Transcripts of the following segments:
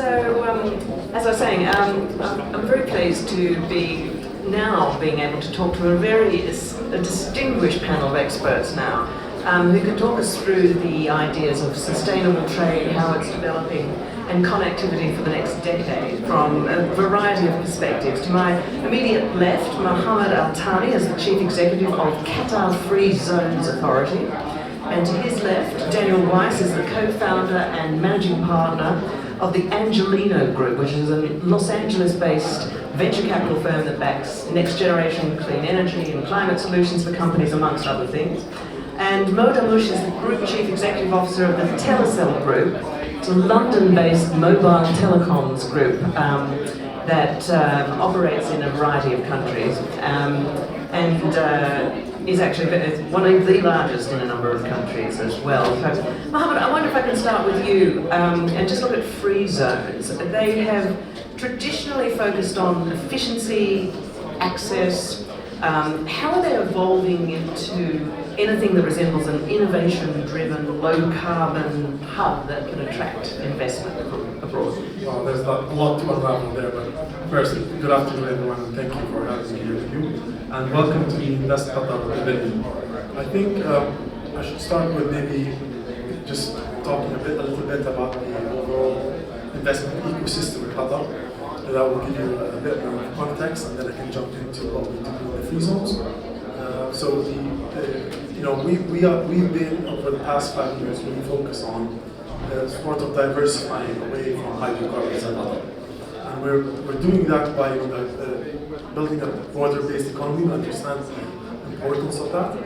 as I was saying, I'm very pleased to be now being able to talk to a distinguished panel of experts now, who can talk us through the ideas of sustainable trade, how it's developing, and connectivity for the next decade from a variety of perspectives. To my immediate left, Mohammed Al-Thani is the Chief Executive of Qatar Free Zones Authority. And to his left, Daniel Weiss is the co-founder and managing partner of the Angeleno Group, which is a Los Angeles-based venture capital firm that backs next-generation clean energy and climate solutions for companies, amongst other things. And Damush is the Group Chief Executive Officer of the Telecel Group. It's a London-based mobile telecoms group that operates in a variety of countries and is actually one of the largest in a number of countries as well. So, Mohammed, I wonder if I can start with you and just look at free zones. They have traditionally focused on efficiency, access. How are they evolving into anything that resembles an innovation-driven, low-carbon hub that can attract investment from abroad? Well, there's a lot to unravel there, but first, good afternoon everyone, and thank you for having me here with you. And welcome to the Invest Qatar pavilion. I think I should start with maybe just talking a little bit about the overall investment ecosystem in Qatar. That will give you a bit more context, and then I can jump into what we do in the free zones. We've been over the past 5 years really focused on sort of diversifying away from hydrocarbons and oil. And we're doing that by building a border-based economy. We understand the importance of that.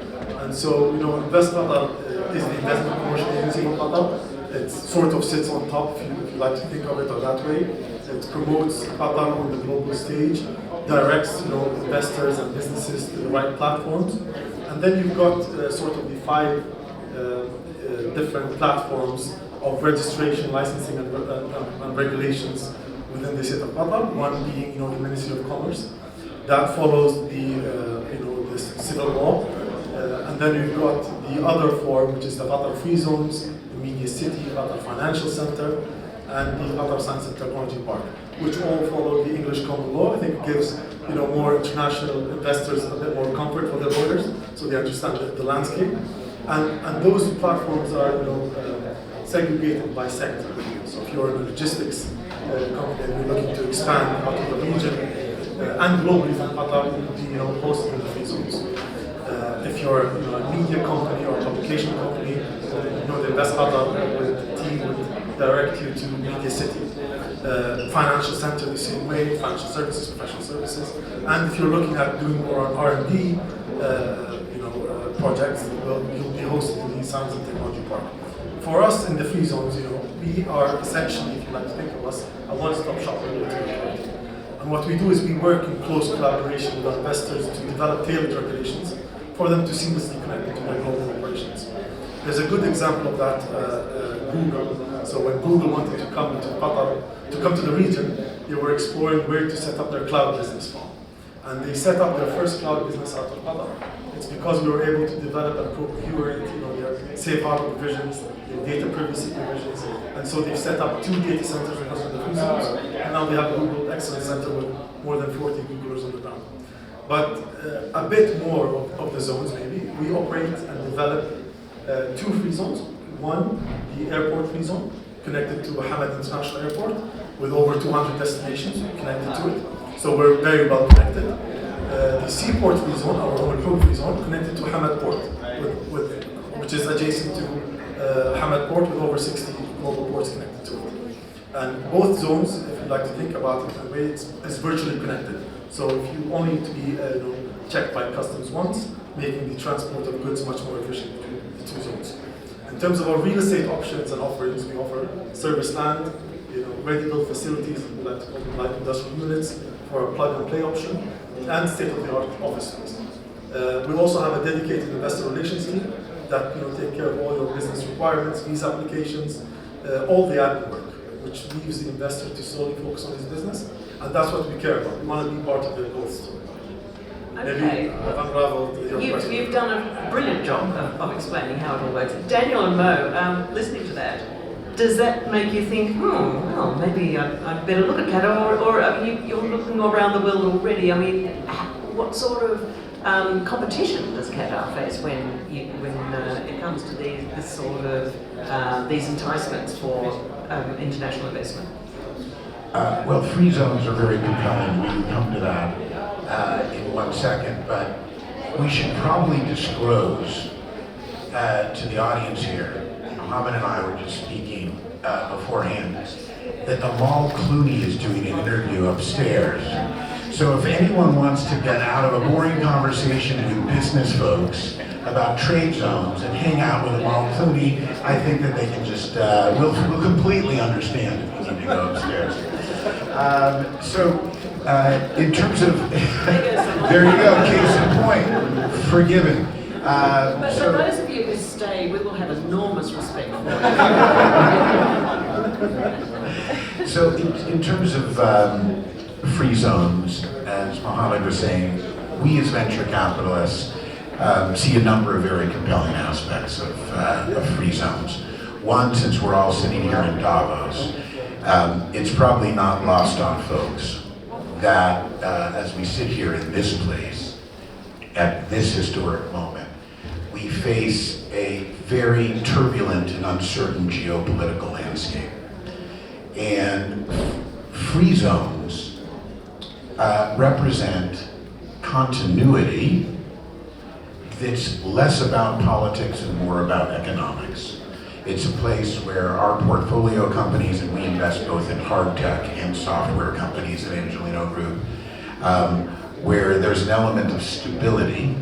And so, Invest Qatar is the investment commercial agency in Qatar. It sort of sits on top, if you like to think of it that way. It promotes Qatar on the global stage, directs investors and businesses to the right platforms. And then you've got sort of the 5 different platforms of registration, licensing, and regulations within the state of Qatar. One being, the Ministry of Commerce, that follows the civil law, and then you've got the other 4, which is the Qatar Free Zones, the Media City, Qatar Financial Center, and the Qatar Science and Technology Park, which all follow the English common law. I think it gives more international investors a bit more comfort for their borders, so they understand the landscape. And those platforms are segregated by sector. So if you're in a logistics company and you're looking to expand out of the region and globally from Qatar, you will be hosted in the free zones. If you're a media company or a publication company, the Invest Qatar with the team would direct you to Media City. Financial center the same way, financial services, professional services. And if you're looking at doing more on R&D projects, you'll be hosted in the Science and Technology Park. For us in the free zones, we are essentially, if you like to think of us, a one-stop shop regulatory authority. And what we do is we work in close collaboration with our investors to develop tailored regulations for them to seamlessly connect into their global operations. There's a good example of that, Google. So when Google wanted to come to Qatar, to come to the region, they were exploring where to set up their cloud business from. And they set up their first cloud business out of Qatar. It's because we were able to develop and procure their safe harbor provisions, their data privacy provisions, and so they've set up 2 data centers across the free zones, and now they have a Google Excellence Center with more than 40 Googlers on the ground. But a bit more of the zones, maybe. We operate and develop 2 free zones. One, the airport free zone, connected to Mohammed International Airport, with over 200 destinations connected to it. So we're very well connected. The seaport free zone, our own free zone, connected to Hamad Port, which is adjacent to Hamad Port with over 60 global ports connected to it. And both zones, if you like to think about it in a way, it's virtually connected. So if you only need to be checked by customs once, making the transport of goods much more efficient between the 2 zones. In terms of our real estate options and offerings, we offer service land, ready-built facilities, we like to call them light industrial units, for a plug-and-play option, and state-of-the-art office space. We also have a dedicated investor relations team that take care of all your business requirements, visa applications, all the admin work, which leaves the investor to solely focus on his business, and that's what we care about. We want to be part of their growth story. Okay. Maybe I've unraveled your question. You've done a brilliant job of explaining how it all works. Daniel and Mo, listening to that, does that make you think, well, maybe I'd better look at Qatar, or I mean, you're looking around the world already. I mean, what sort of competition does Qatar face when it comes to this sort of these enticements for international investment? Well, free zones are very compelling. We can come to that in 1 second, but we should probably disclose to the audience here, Mohammed and I were just speaking beforehand, that Amal Clooney is doing an interview upstairs. So if anyone wants to get out of a boring conversation with business folks about trade zones and hang out with Amal Clooney, I think that they can just, we'll completely understand if we need to go upstairs. In terms of, there you go, case in point, forgiven. But for those of you who stay, we will have enormous respect for you. So in terms of free zones, as Mohammed was saying, we as venture capitalists see a number of very compelling aspects of free zones. One, since we're all sitting here in Davos, it's probably not lost on folks that as we sit here in this place, at this historic moment, we face a very turbulent and uncertain geopolitical landscape. And free zones represent continuity that's less about politics and more about economics. It's a place where our portfolio companies, and we invest both in hard tech and software companies at Angeleno Group, where there's an element of stability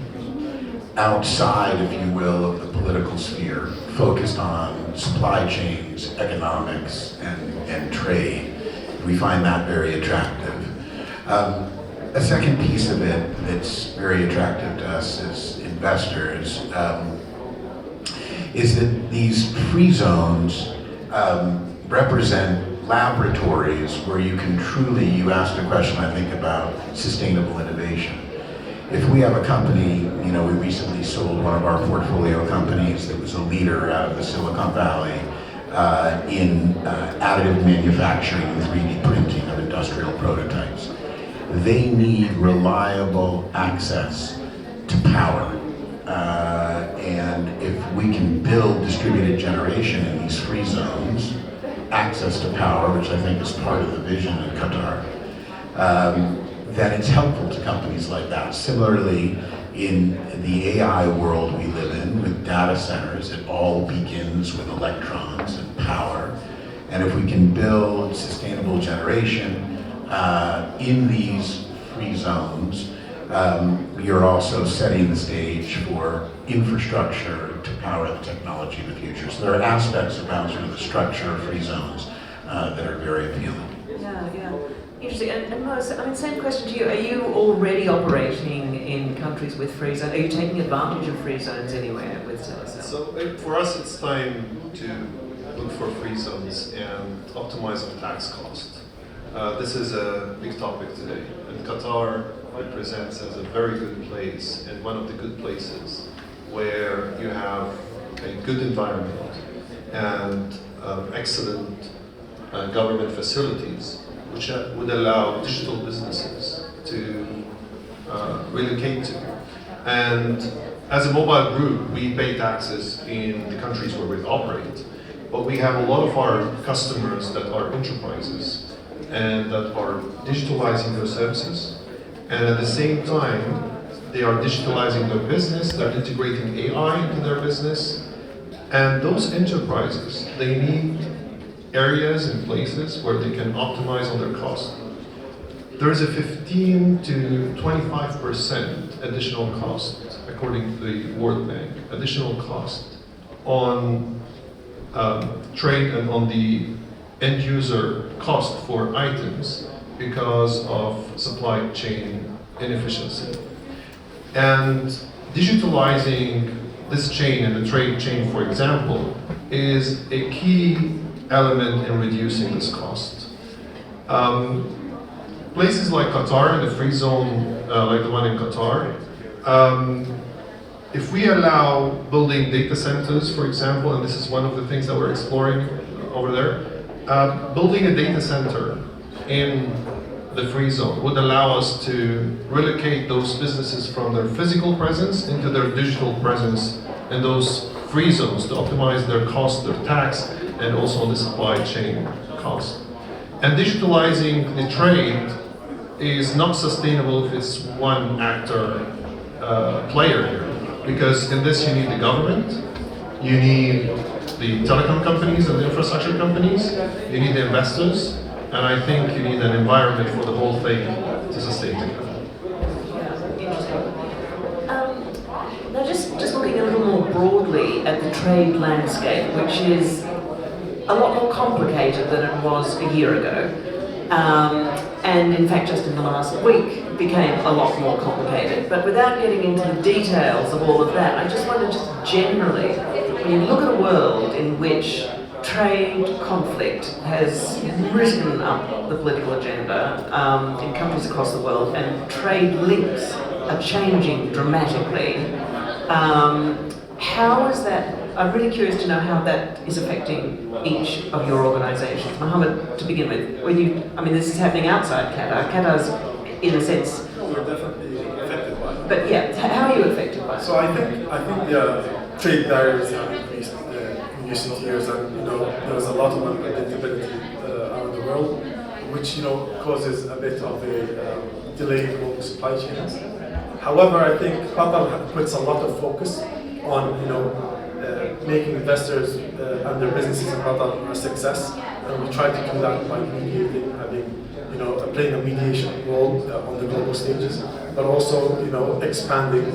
outside, if you will, of the political sphere, focused on supply chains, economics, and trade. We find that very attractive. A second piece of it that's very attractive to us as investors is that these free zones represent laboratories where you can truly, you asked a question I think about sustainable innovation. If we have a company, we recently sold one of our portfolio companies that was a leader out of the Silicon Valley in additive manufacturing and 3D printing of industrial prototypes. They need reliable access to power. And if we can build distributed generation in these free zones, access to power, which I think is part of the vision in Qatar, then it's helpful to companies like that. Similarly, in the AI world we live in, with data centers, it all begins with electrons and power. And if we can build sustainable generation in these free zones, you're also setting the stage for infrastructure to power the technology of the future. So there are aspects about sort of the structure of free zones that are very appealing. Yeah. Interesting. And Mo, same question to you. Are you already operating in countries with free zones? Are you taking advantage of free zones anywhere with Telecel? So for us, it's time to look for free zones and optimize our tax cost. This is a big topic today, and Qatar represents as a very good place and one of the good places where you have a good environment and excellent government facilities, which would allow digital businesses to relocate to. And as a mobile group, we pay taxes in the countries where we operate, but we have a lot of our customers that are enterprises and that are digitalizing their services. And at the same time, they are digitalizing their business, they're integrating AI into their business. And those enterprises, they need areas and places where they can optimize on their cost. There is a 15 to 25% additional cost, according to the World Bank, additional cost on trade and on the end user cost for items because of supply chain inefficiency. And digitalizing this chain and the trade chain, for example, is a key element in reducing this cost. Places like Qatar, in the free zone, like the one in Qatar, if we allow building data centers, for example, and this is one of the things that we're exploring over there. Building a data center in the free zone would allow us to relocate those businesses from their physical presence into their digital presence in those free zones to optimize their cost, their tax, and also the supply chain cost. And digitalizing the trade is not sustainable if it's one actor player here. Because in this you need the government, you need the telecom companies and the infrastructure companies, you need the investors, and I think you need an environment for the whole thing to sustain together. Now just looking a little more broadly at the trade landscape, which is a lot more complicated than it was a year ago. And in fact, just in the last week, became a lot more complicated. But without getting into the details of all of that, I just wanted to generally, when you look at a world in which trade conflict has risen up the political agenda in countries across the world, and trade links are changing dramatically, how is that? I'm really curious to know how that is affecting each of your organisations. Mohammed, to begin with, this is happening outside Qatar. Qatar's, in a sense, We're definitely affected by it. but yeah, how are you affected by it? So I think the trade barriers have increased in recent years, and there's a lot of unpredictability around the world, which causes a bit of a delay in global supply chains. However, I think Qatar puts a lot of focus on making investors and their businesses in Qatar a success, and we try to do that by mediating, playing a mediation role on the global stages, but also expanding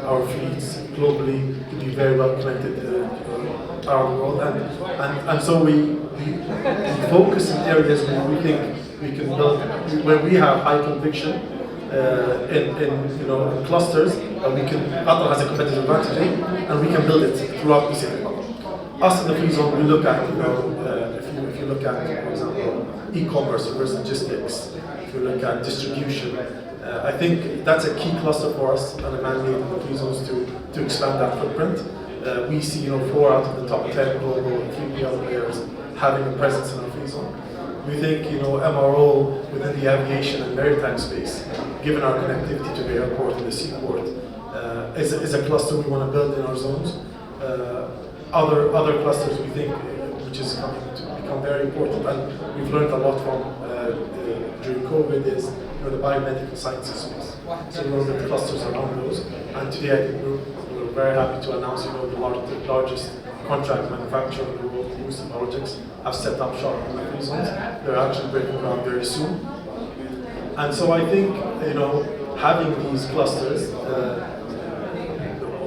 our fleets globally to be very well connected around the world, and so we focus in areas where we think we can build, where we have high conviction. In clusters, Qatar has a competitive advantage in, and we can build it throughout the city. Us in the free zone, we look at, if you look at, for example, e-commerce, reverse logistics, if you look at distribution, I think that's a key cluster for us and a mandate in the free zones to expand that footprint. We see 4 out of the top 10 global 3PL players having a presence in our free zone. We think, MRO within the aviation and maritime space, given our connectivity to the airport and the seaport, is a cluster we want to build in our zones. Other clusters we think, which is coming to become very important, and we've learned a lot from during COVID, is the biomedical sciences space. So the clusters around those, and today I think we're very happy to announce, the largest contract manufacturer in the world, Weiss projects, have set up shop in the free zones. They're actually breaking ground very soon. And so I think, having these clusters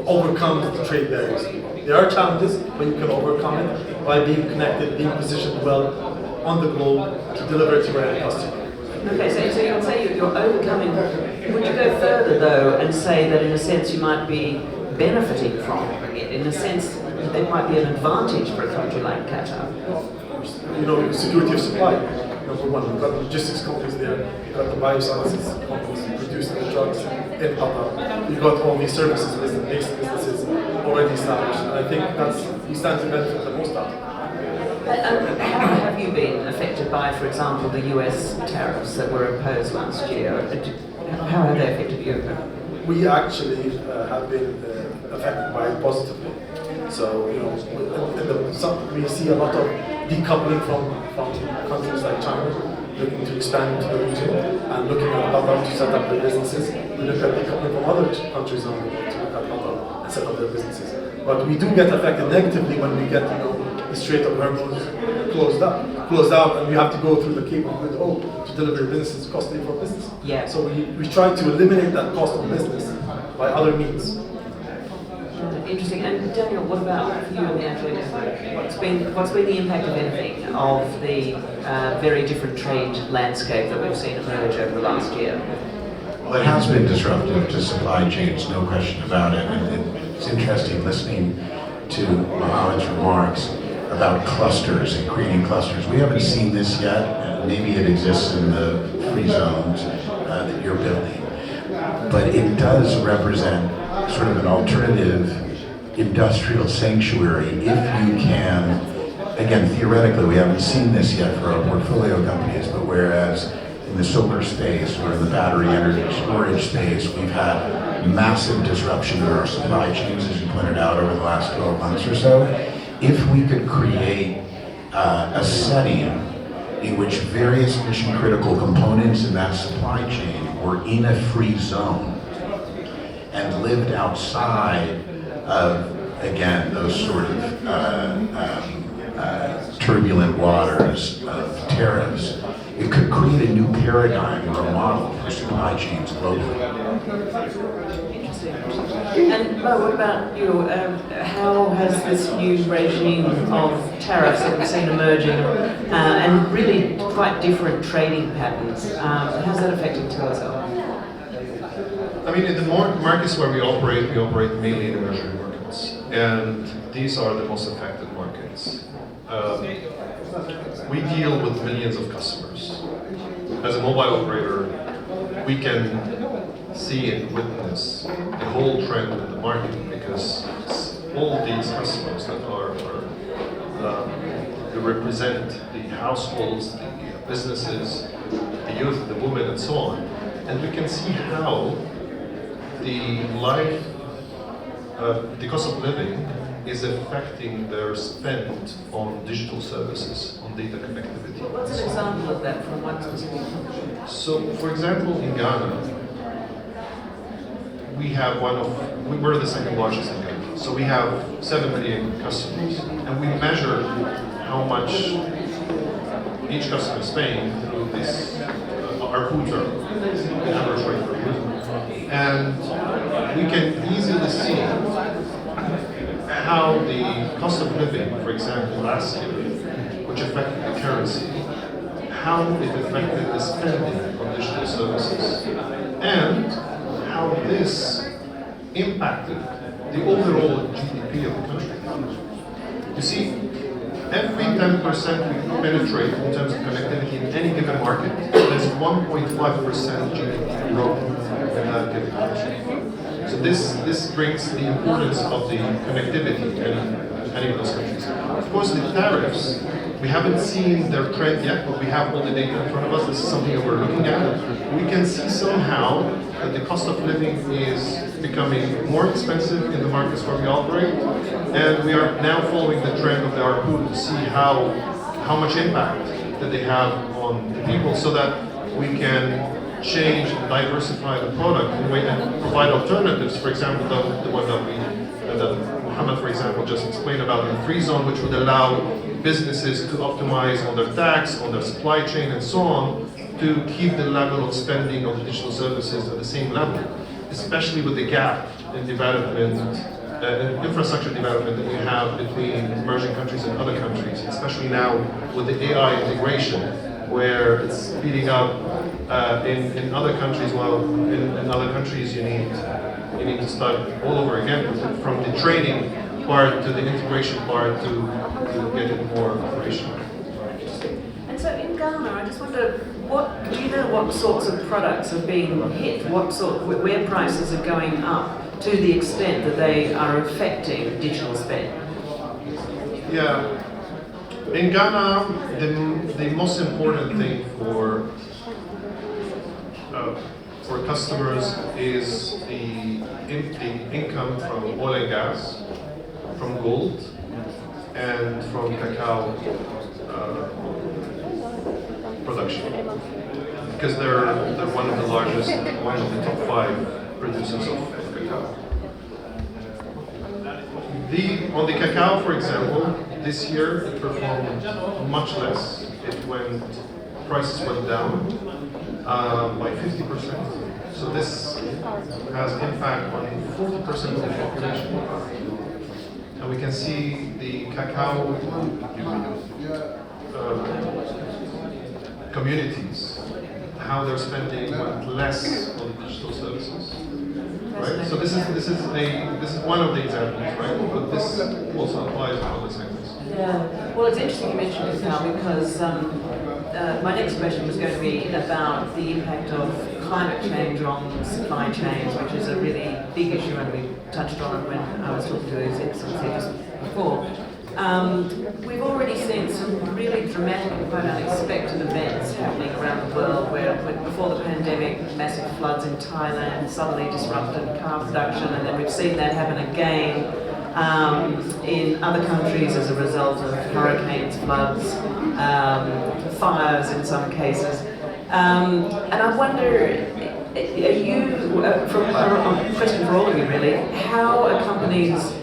overcomes the trade barriers. There are challenges, but you can overcome it by being connected, being positioned well on the globe to deliver to your end customer. Okay, so you'll say you're overcoming. Would you go further though and say that in a sense you might be benefiting from it? In a sense, there might be an advantage for a country like Qatar. Security of supply. Number one, we've got logistics companies there, you've got the biosciences companies producing the drugs in Qatar, you've got all these services businesses already established, and I think we stand to benefit the most out of it. How have you been affected by, for example, the US tariffs that were imposed last year? How have they affected you? We actually have been affected by it positively. So, we see a lot of decoupling from countries like China, looking to expand into the region and looking at Qatar to set up their businesses. We look at decoupling from other countries around the world to look at Qatar and set up their businesses. But we do get affected negatively when we get, the Strait of Hormuz closed out, and we have to go through the Cape of Good Hope to deliver businesses costly for business. Yeah. So we try to eliminate that cost of business by other means. Interesting. And Daniel, what about you and the Angeleno? What's been the impact, of anything, of the very different trade landscape that we've seen emerge over the last year? Well, it has been disruptive to supply chains, no question about it. And it's interesting listening to Mohammed's remarks about clusters and creating clusters. We haven't seen this yet. Maybe it exists in the free zones that you're building. But it does represent sort of an alternative industrial sanctuary if you can, again, theoretically, we haven't seen this yet for our portfolio companies, but whereas in the solar space or in the battery energy storage space, we've had massive disruption in our supply chains, as you pointed out, over the last 12 months or so. If we could create a setting in which various mission-critical components in that supply chain were in a free zone and lived outside of, again, those sort of turbulent waters of tariffs, it could create a new paradigm or a model for supply chains globally. Interesting. And Mo, what about you? How has this new regime of tariffs that we've seen emerging and really quite different trading patterns, how's that affecting Telecel? I mean, in the markets where we operate mainly in emerging markets, and these are the most affected markets. We deal with millions of customers. As a mobile operator, we can see and witness the whole trend in the market because all these customers that they represent the households, the businesses, the youth, the women, and so on. And we can see how the cost of living is affecting their spend on digital services, on data connectivity. What's an example of that from one specific country? So, for example, in Ghana, we're the second largest in Ghana. So we have 7 million customers, and we measure how much each customer is paying through this ARPU term, the average rate per user. And we can easily see how the cost of living, for example, last year, which affected the currency, how it affected the spending on digital services, and how this impacted the overall GDP of the country. You see, every 10% we penetrate in terms of connectivity in any given market, there's 1.5% GDP growth in that given country. So this brings the importance of the connectivity in any of those countries. Of course, the tariffs, we haven't seen their trend yet, but we have all the data in front of us. This is something that we're looking at. We can see somehow that the cost of living is becoming more expensive in the markets where we operate, and we are now following the trend of the ARPU to see how much impact that they have on the people, so that we can change and diversify the product in a way and provide alternatives. For example, the one that Mohammed, for example, just explained about the free zone, which would allow businesses to optimize on their tax, on their supply chain, and so on, to keep the level of spending of digital services at the same level, especially with the gap in development, infrastructure development that we have between emerging countries and other countries, especially now with the AI integration, where it's speeding up in other countries. While in other countries you need to start all over again from the training part to the integration part to get it more operational. And so in Ghana, I just wonder, do you know what sorts of products are being hit? Where prices are going up to the extent that they are affecting digital spend? Yeah. In Ghana, the most important thing for customers is the income from oil and gas, from gold, and from cacao production, because they're one of the largest, one of the top 5 producers of cacao. On the cacao, for example, this year it performed much less. Prices went down by 50%. So this has impact on 40% of the population. And we can see the cacao communities, how they're spending less on digital services. Right? So this is one of the examples, right? But this also applies to other segments. Yeah. Well, it's interesting you mentioned this now, because my next question was going to be about the impact of climate change on supply chains, which is a really big issue, and we touched on it when I was talking to the executives just before. We've already seen some really dramatic and quite unexpected events happening around the world where before the pandemic, massive floods in Thailand suddenly disrupted car production, and then we've seen that happen again in other countries as a result of hurricanes, floods, fires in some cases. And I wonder, are you, a question for all of you really, how are companies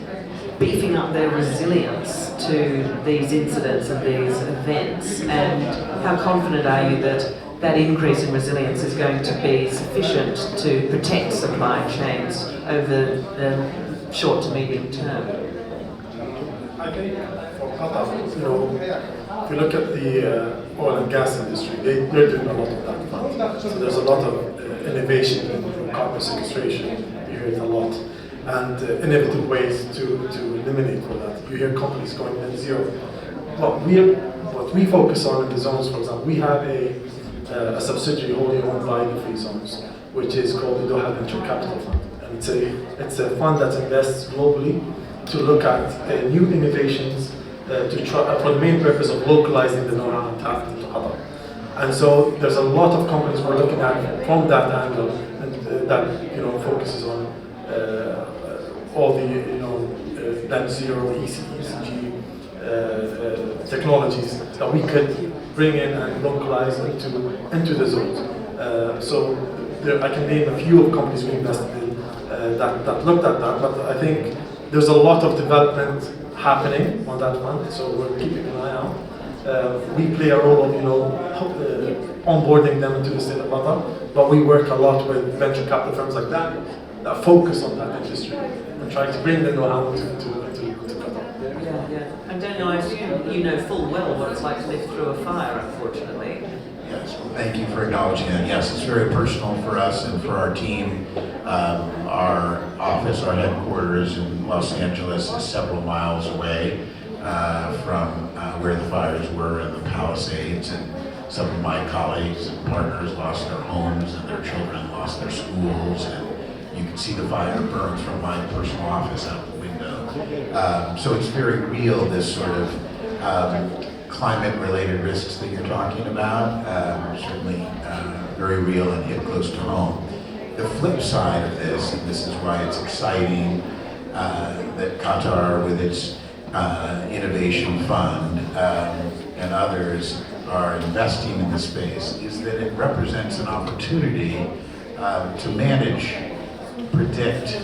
beefing up their resilience to these incidents and these events, and how confident are you that that increase in resilience is going to be sufficient to protect supply chains over the short to medium term? I think for Qatar, if you look at the oil and gas industry, they're doing a lot of that front. So there's a lot of innovation in carbon sequestration. You hear it a lot. And innovative ways to eliminate all that. You hear companies going net zero. What we focus on in the zones, for example, we have a subsidiary wholly owned by the free zones, which is called the Doha Venture Capital Fund. And it's a fund that invests globally to look at new innovations to try, for the main purpose of localizing the know-how and talent into Qatar. And so there's a lot of companies we're looking at from that angle, and that focuses on all the net zero ECG technologies that we could bring in and localize into the zones. So I can name a few of companies we invested in that looked at that, but I think there's a lot of development happening on that front, so we're keeping an eye out. We play a role of onboarding them into the state of Qatar, but we work a lot with venture capital firms like that focus on that industry and try to bring the know-how to Qatar. Yeah. And Daniel, I assume you know full well what it's like to live through a fire, unfortunately. Yes, well, thank you for acknowledging that. Yes, it's very personal for us and for our team. Our office, our headquarters in Los Angeles is several miles away from where the fires were in the Palisades, and some of my colleagues and partners lost their homes and their children lost their schools, and you can see the fire burns from my personal office out the window. So it's very real, this sort of climate-related risks that you're talking about, certainly very real and hit close to home. The flip side of this, and this is why it's exciting that Qatar, with its innovation fund and others, are investing in the space, is that it represents an opportunity to manage, predict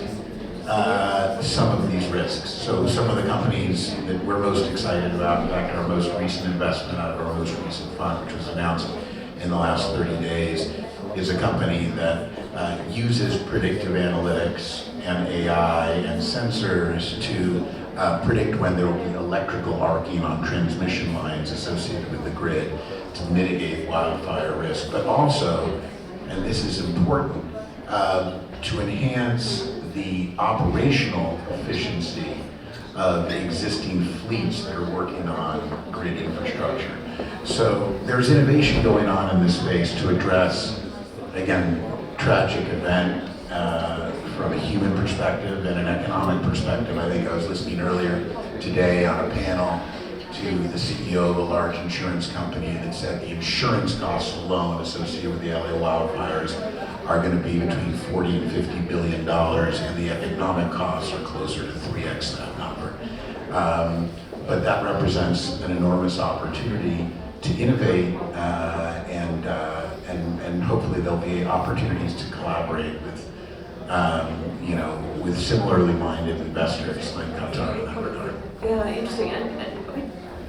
some of these risks. So some of the companies that we're most excited about, in fact our most recent investment out of our most recent fund, which was announced in the last 30 days, is a company that uses predictive analytics and AI and sensors to predict when there will be electrical arcing on transmission lines associated with the grid to mitigate wildfire risk, but also, and this is important, to enhance the operational efficiency of the existing fleets that are working on grid infrastructure. So there's innovation going on in this space to address, again, tragic event from a human perspective and an economic perspective. I think I was listening earlier today on a panel to the CEO of a large insurance company that said the insurance costs alone associated with the LA wildfires are going to be between 40 and 50 billion dollars, and the economic costs are closer to 3x that number. But that represents an enormous opportunity to innovate, and hopefully there'll be opportunities to collaborate with, with similarly minded investors like Qatar in that regard. Yeah, interesting. And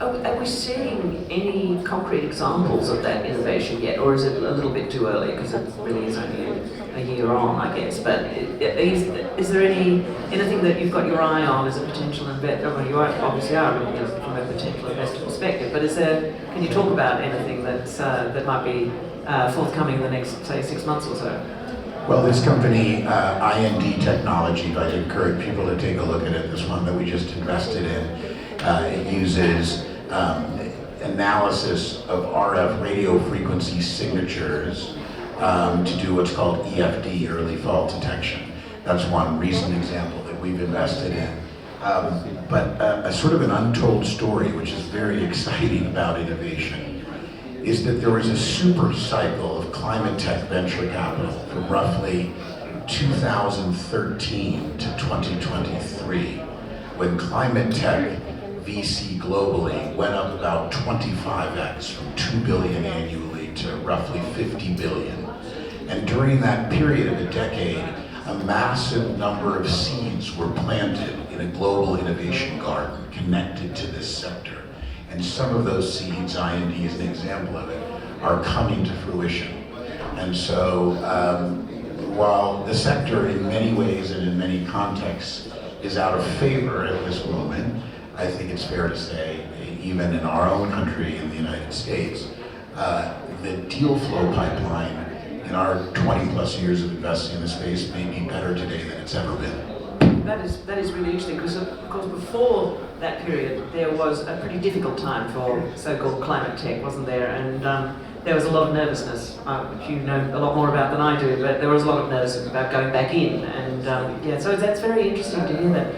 are we seeing any concrete examples of that innovation yet, or is it a little bit too early because it really is only a year on, I guess? But is there anything that you've got your eye on as a potential investor? Well, you obviously are looking at it from a potential investor perspective, but can you talk about anything that might be forthcoming in the next, say, 6 months or so? Well, this company, IND Technology, I'd encourage people to take a look at it, this one that we just invested in. It uses analysis of RF radio frequency signatures to do what's called EFD, early fault detection. That's one recent example that we've invested in. But a sort of an untold story, which is very exciting about innovation, is that there was a super cycle of climate tech venture capital from roughly 2013 to 2023, when climate tech VC globally went up about 25x, from 2 billion annually to roughly 50 billion. And during that period of a decade, a massive number of seeds were planted in a global innovation garden connected to this sector. And some of those seeds, IND is an example of it, are coming to fruition. And so while the sector in many ways and in many contexts is out of favor at this moment, I think it's fair to say, even in our own country, in the United States, the deal flow pipeline in our 20 plus years of investing in the space may be better today than it's ever been. That is really interesting, because of course before that period there was a pretty difficult time for so-called climate tech, wasn't there? And there was a lot of nervousness, which you know a lot more about than I do, but there was a lot of nervousness about going back in. And yeah, so that's very interesting to hear that.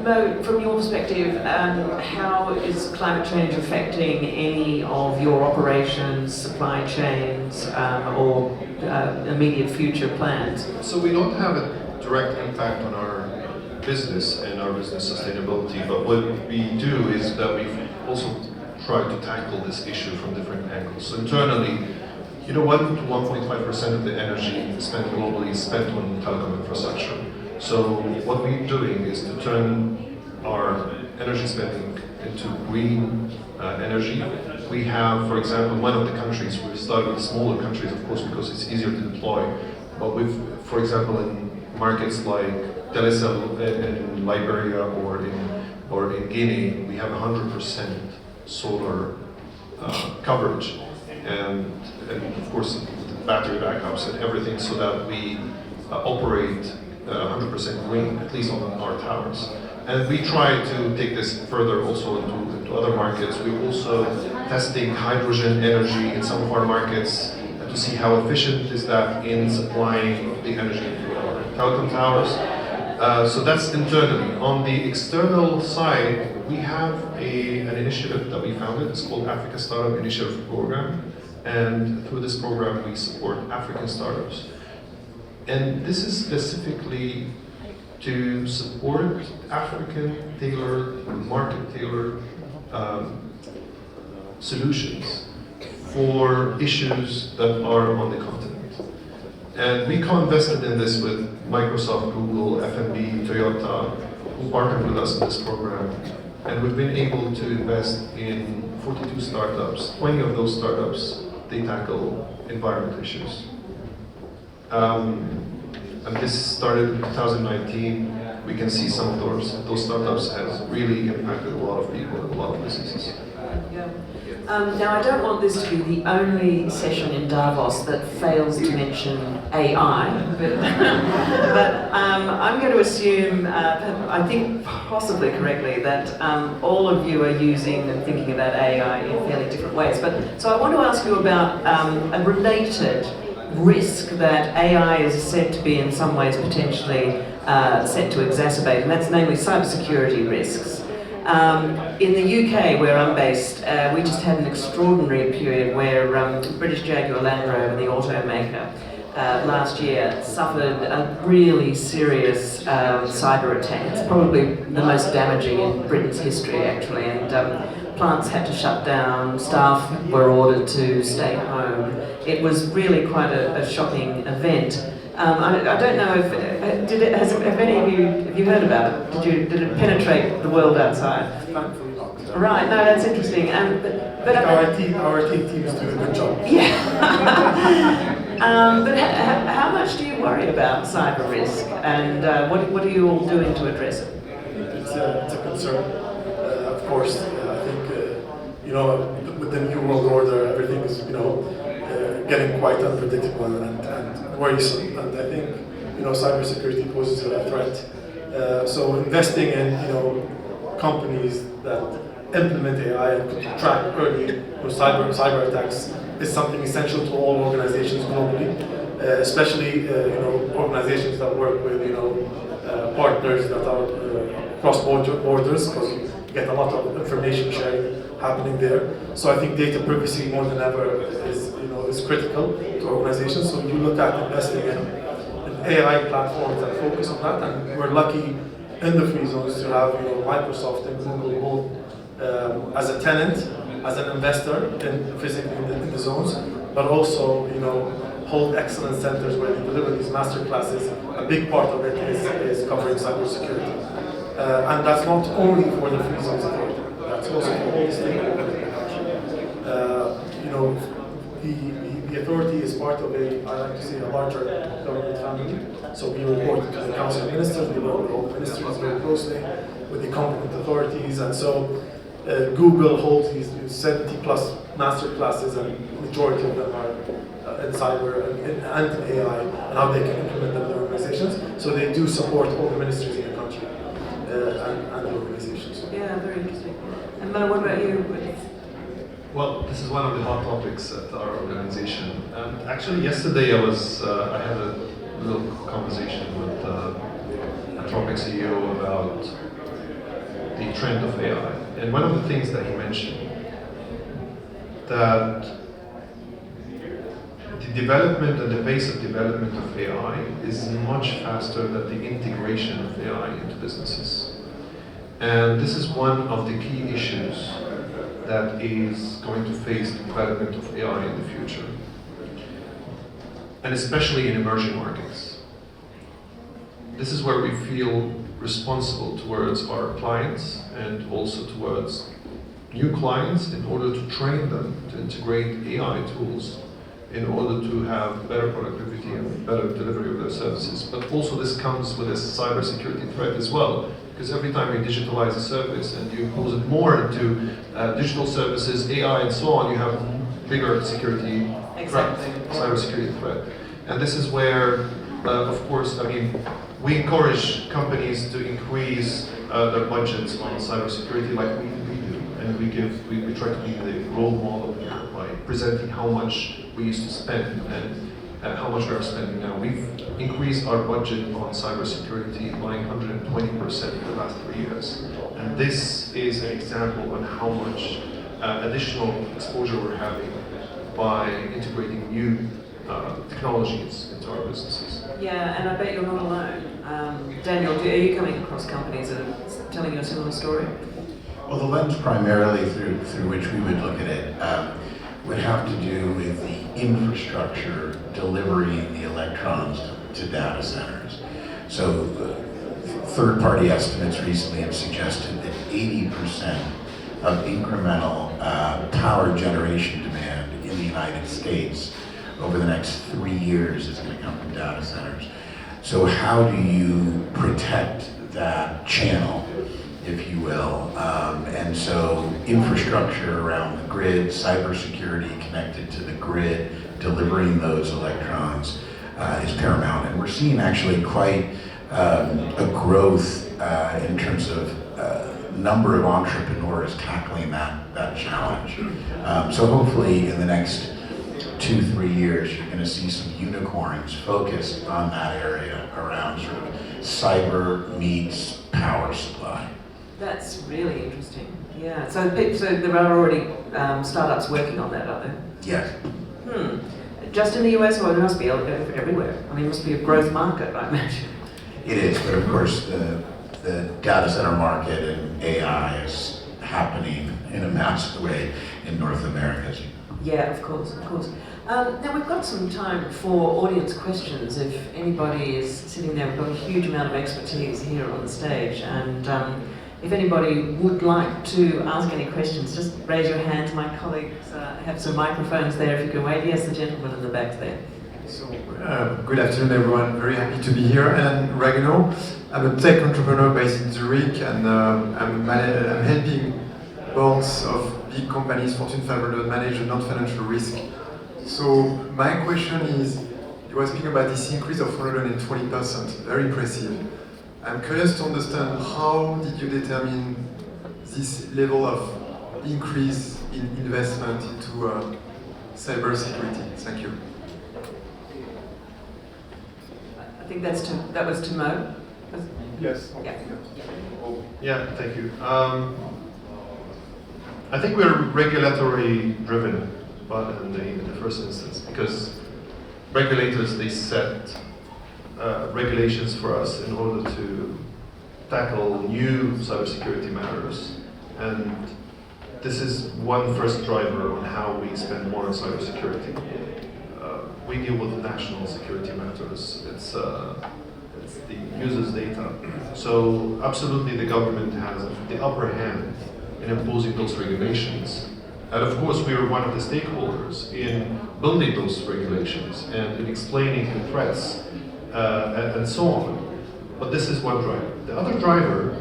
Mo, from your perspective, how is climate change affecting any of your operations, supply chains, or immediate future plans? So we don't have a direct impact on our business and our business sustainability, but what we do is that we also try to tackle this issue from different angles. So internally, 1 to 1.5% of the energy spent globally is spent on telecom infrastructure. So what we're doing is to turn our energy spending into green energy. We have, for example, one of the countries, we've started with smaller countries, of course, because it's easier to deploy. But for example, in markets like Telecel in Liberia or in Guinea, we have 100% solar coverage, and of course battery backups and everything, so that we operate 100% green, at least on our towers. And we try to take this further also into other markets. We're also testing hydrogen energy in some of our markets to see how efficient is that in supplying the energy to our telecom towers. So that's internally. On the external side, we have an initiative that we founded. It's called Africa Startup Initiative Program. And through this program, we support African startups. And this is specifically to support African-tailored, market-tailored solutions for issues that are on the continent. And we co-invested in this with Microsoft, Google, FNB, Toyota, who partnered with us in this program. And we've been able to invest in 42 startups. 20 of those startups, they tackle environment issues. And this started in 2019. We can see some of those startups has really impacted a lot of people and a lot of businesses. Yeah. Now, I don't want this to be the only session in Davos that fails to mention AI, but I'm going to assume, I think possibly correctly, that all of you are using and thinking about AI in fairly different ways. So I want to ask you about a related risk that AI is said to be in some ways potentially set to exacerbate, and that's namely cybersecurity risks. In the UK, where I'm based, we just had an extraordinary period where British Jaguar Land Rover, the automaker, last year suffered a really serious cyber attack. It's probably the most damaging in Britain's history, actually, and plants had to shut down, staff were ordered to stay home. It was really quite a shocking event. I don't know if have any of you, have you heard about it? Did it penetrate the world outside? Thankfully not. Right, no, that's interesting. But our team is doing a good job. Yeah. But how much do you worry about cyber risk, and what are you all doing to address it? It's a concern. Of course, I think with the new world order, everything is getting quite unpredictable and worrisome. And I think cybersecurity poses a threat. So investing in companies that implement AI and could track early cyber attacks is something essential to all organizations globally, especially organizations that work with partners that are cross borders, because you get a lot of information sharing happening there. So I think data privacy more than ever is critical to organizations. So you look at investing in AI platforms that focus on that, and we're lucky in the free zones to have Microsoft and Google both as a tenant, as an investor physically in the zones, but also hold excellence centers where they deliver these master classes. A big part of it is covering cybersecurity, and that's not only for the free zones authority. That's also for all the stakeholders in the country. The authority is part of I like to say, a larger government family. So we report to the Council of Ministers, we work with all the ministries very closely, with the competent authorities, and so Google holds these 70 plus master classes, and majority of them are in cyber and in AI, and how they can implement them in their organizations. So they do support all the ministries in the country and the organizations. Yeah, very interesting. And Mo, what about you? Well, this is one of the hot topics at our organization. And actually, yesterday I had a little conversation with Anthropic CEO about the trend of AI. And one of the things that he mentioned, that the development and the pace of development of AI is much faster than the integration of AI into businesses. And this is one of the key issues that is going to face the development of AI in the future, and especially in emerging markets. This is where we feel responsible towards our clients and also towards new clients in order to train them to integrate AI tools in order to have better productivity and better delivery of their services. But also this comes with a cybersecurity threat as well, because every time you digitalize a service and you pose it more into digital services, AI and so on, you have bigger security threat, cybersecurity threat. And this is where, of course, we encourage companies to increase their budgets on cybersecurity like we do. And we try to be the role model here by presenting how much we used to spend and how much we are spending now. We've increased our budget on cybersecurity by 120% in the last 3 years. And this is an example on how much additional exposure we're having by integrating new technologies into our businesses. Yeah, and I bet you're not alone. Daniel, are you coming across companies that are telling you a similar story? Well, the lens primarily through which we would look at it would have to do with the infrastructure delivering the electrons to data centers. So third-party estimates recently have suggested that 80% of incremental power generation demand in the United States over the next 3 years is going to come from data centers. So how do you protect that channel, if you will? And so infrastructure around the grid, cybersecurity connected to the grid, delivering those electrons is paramount. And we're seeing actually quite a growth in terms of number of entrepreneurs tackling that challenge. So hopefully in the next 2-3 years, you're going to see some unicorns focused on that area around sort of cyber meets power supply. That's really interesting. Yeah. So there are already startups working on that, are there? Yes. Just in the US, or it must be everywhere? It must be a growth market, I imagine. It is, but of course the data center market and AI is happening in a massive way in North America, as you know. Yeah, of course. Now we've got some time for audience questions. If anybody is sitting there, we've got a huge amount of expertise here on the stage, and if anybody would like to ask any questions, just raise your hands. My colleagues have some microphones there if you can wave. Yes, the gentleman in the back there. So, good afternoon everyone, very happy to be here. And Angeleno, I'm a tech entrepreneur based in Zurich, and I'm helping boards of big companies, Fortune 500, manage a non-financial risk. So my question is, you were speaking about this increase of 120%, very impressive. I'm curious to understand, how did you determine this level of increase in investment into cybersecurity? Thank you. I think that was to Mo. Yes. Yeah. Oh. Yeah, thank you. I think we're regulatory driven, but in the first instance, because regulators, they set regulations for us in order to tackle new cybersecurity matters. And this is one first driver on how we spend more on cybersecurity. We deal with national security matters. It's the user's data. So absolutely the government has the upper hand in imposing those regulations. And of course we are one of the stakeholders in building those regulations and in explaining the threats and so on. But this is one driver. The other driver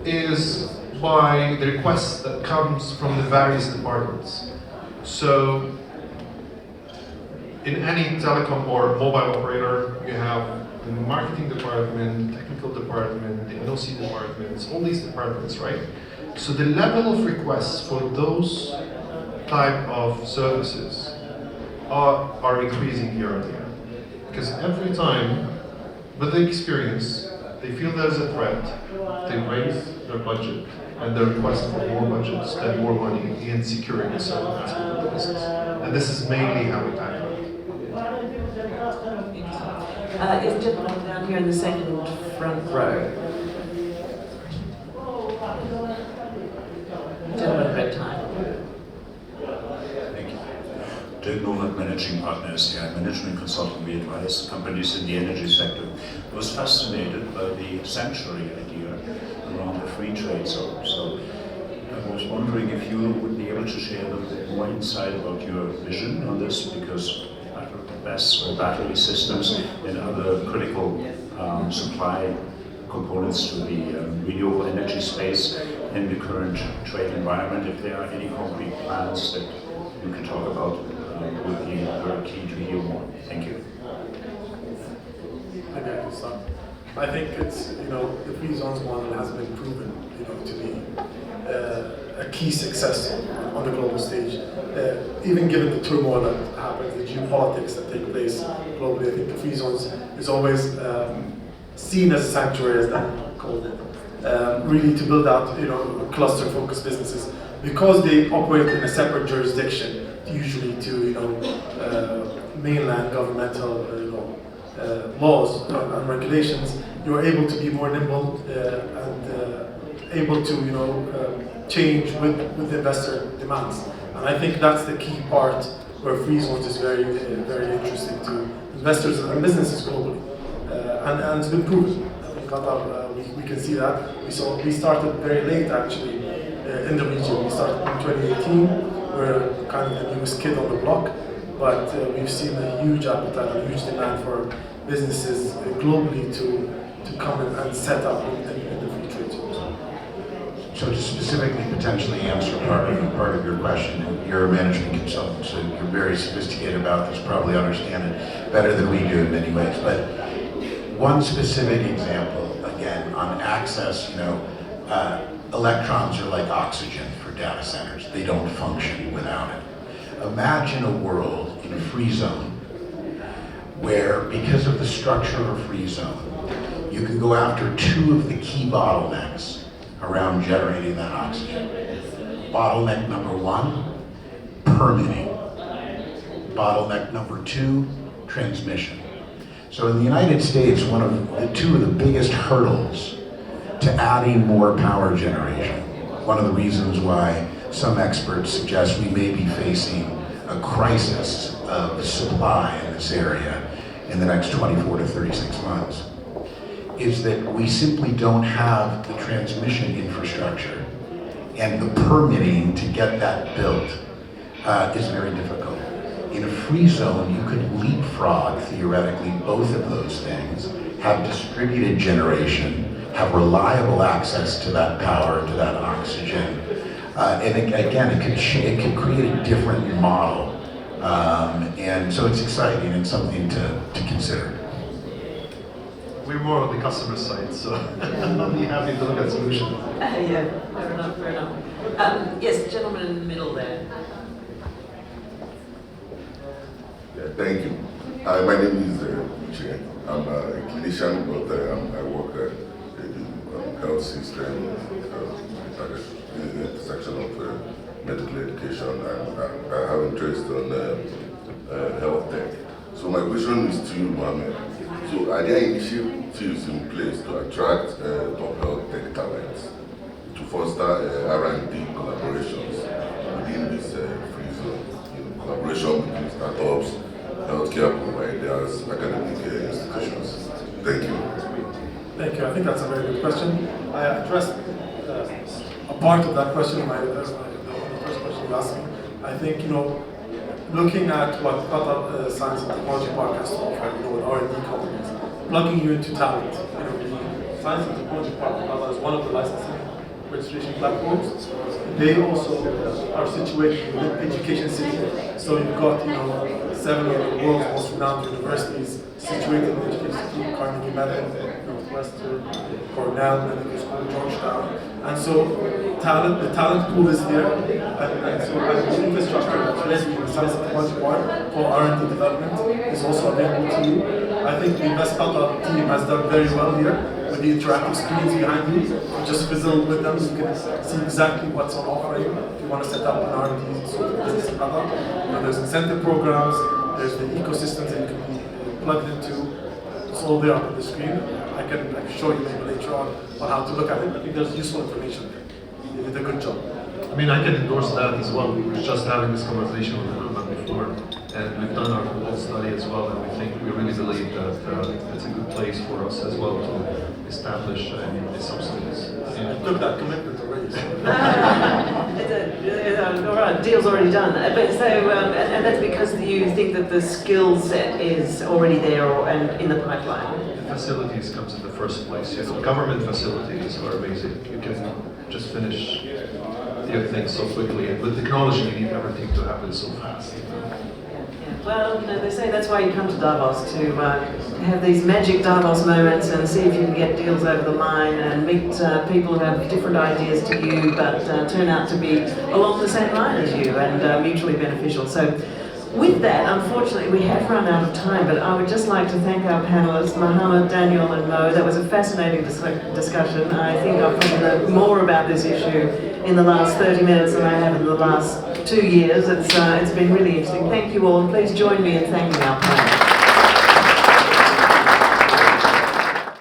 is by the requests that comes from the various departments. So in any telecom or mobile operator, you have the marketing department, technical department, the NOC departments, all these departments, right? So the level of requests for those type of services are increasing year on year. Because every time, with the experience, they feel there's a threat, they raise their budget, and they request for more budget, spend more money in securing a certain aspect of the business. And this is mainly how we tackle it. Yes, gentlemen down here in the second front row. Gentleman, red tie. Thank you. Dirk Norbert, managing partner, SCI management consultant. We advise companies in the energy sector. I was fascinated by the sanctuary idea around the free trade zone. So I was wondering if you would be able to share a little bit more insight about your vision on this, because BESS or battery systems and other critical supply components to the renewable energy space in the current trade environment. If there are any concrete plans that you can talk about, would be very keen to hear more. Thank you. I think it's, the free zones model has been proven, to be a key success on the global stage. Even given the turmoil that happens, the geopolitics that take place globally, I think the free zones is always seen as a sanctuary, as that called it. Really to build out, cluster-focused businesses, because they operate in a separate jurisdiction, usually to mainland governmental laws and regulations. You're able to be more nimble and able to change with investor demands. And I think that's the key part where free zones is very very interesting to investors and businesses globally. And it's been proven. In Qatar, we can see that. We started very late actually in the region. We started in 2018. We're kind of the newest kid on the block, but we've seen a huge appetite, a huge demand for businesses globally to come and set up in the free trade zones. So to specifically potentially answer part of your question, you're a management consultant, so you're very sophisticated about this, probably understand it better than we do in many ways. But one specific example, again, on access, electrons are like oxygen for data centers. They don't function without it. Imagine a world in a free zone where, because of the structure of a free zone, you can go after two of the key bottlenecks around generating that oxygen. Bottleneck number one, permitting. Bottleneck number two, transmission. So in the United States, two of the biggest hurdles to adding more power generation, one of the reasons why some experts suggest we may be facing a crisis of supply in this area in the next 24 to 36 months, is that we simply don't have the transmission infrastructure, and the permitting to get that built is very difficult. In a free zone, you could leapfrog, theoretically, both of those things, have distributed generation, have reliable access to that power, to that oxygen, and again, it could create a different model. And so it's exciting and something to consider. We're more on the customer side, so I'll be happy to look at solutions. Yeah, fair enough. Yes, gentleman in the middle there. Yeah, thank you. My name is Sheikh. I'm a clinician, but I work health system, in the intersection of medical education, and I have interest on health tech. So my question is to you, Mohammed. So are there initiatives in place to attract top health tech talents, to foster R&D collaborations within this free zone? Collaboration between startups, healthcare providers, academic institutions. Thank you. Thank you. I think that's a very good question. I addressed a part of that question in the first question you asked me. I think, looking at what Qatar Science and Technology Park has to offer, with R&D companies, plugging you into talent. The Science and Technology Park of Qatar is one of the licensing registration platforms. They also are situated in the education city. So you've got, 7 of the world's most renowned universities situated in the education city: Carnegie Mellon, Northwestern, Cornell Medical School, Georgetown. And so the talent pool is here, and so the infrastructure that's ready in the Science and Technology Park for R&D development is also available to you. I think the Invest Qatar team has done very well here with the interactive screens behind you. Just fizzle with them, you can see exactly what's on offer if you want to set up an R&D sort of business in Qatar. There's incentive programs, there's the ecosystems that you can be plugged into. It's all there up on the screen. I can show you maybe later on how to look at it. I think there's useful information there. You did a good job. I mean, I can endorse that as well. We were just having this conversation with Mohammed before, and we've done our full study as well, and we really believe that it's a good place for us as well to establish the subsidies. I took that commitment already. All right, deal's already done. But so, and that's because you think that the skill set is already there and in the pipeline. The facilities comes in the first place. Government facilities are amazing. You can just finish your things so quickly, and with technology, you need everything to happen so fast. Well, they say that's why you come to Davos, to have these magic Davos moments and see if you can get deals over the line and meet people who have different ideas to you, but turn out to be along the same line as you and mutually beneficial. So with that, unfortunately, we have run out of time, but I would just like to thank our panelists, Mohammed, Daniel, and Mo. That was a fascinating discussion. I think I've probably learned more about this issue in the last 30 minutes than I have in the last 2 years. It's been really interesting. Thank you all. Please join me in thanking our panel.